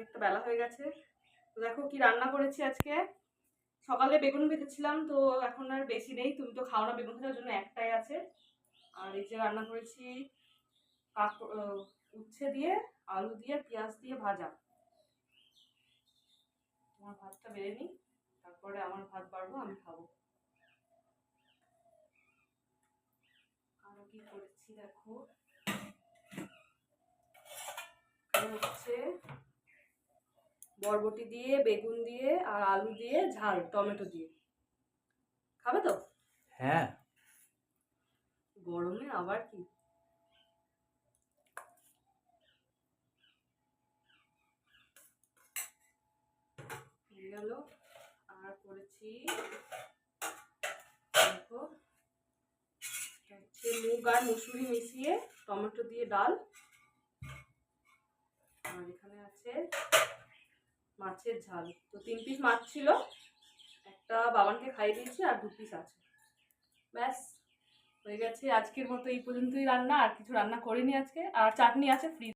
অনেকটা বেলা হয়ে গেছে। তো দেখো কি রান্না করেছি আজকে। সকালে বেগুন ভেজেছিলাম, তো এখন আর বেশি নেই, তুমি তো খাও না বেগুন ভাজার জন্য একটাই আছে। আর এই যে রান্না করেছি উচ্ছে দিয়ে, আলু দিয়ে, পেঁয়াজ দিয়ে ভাজা। তোমার ভাতটা বেড়ে নিই, তারপরে আমার ভাত বাড়বো, আমি খাবো। আরো কি করেছি দেখো, হচ্ছে বরবটি দিয়ে, বেগুন দিয়ে, আর আলু দিয়ে ঝাল টমেটো দিয়ে। খাবে তো? হ্যাঁ। গরমে আবার কি। হয়ে গেল। আর করেছি দেখো, হচ্ছে মুগ আর মসুরি মিশিয়ে টমেটো দিয়ে ডাল। আর এখানে আছে মাছের ঝাল। তো 3 পিস মাছ ছিল, একটা বাবানকে খাইয়ে দিয়েছি আর 2 পিস আছে। ব্যাস হয়ে গেছে। আজকের মতো এই পর্যন্তই রান্না, আর কিছু রান্না করিনি আজকে। আর চাটনি আছে ফ্রিজ।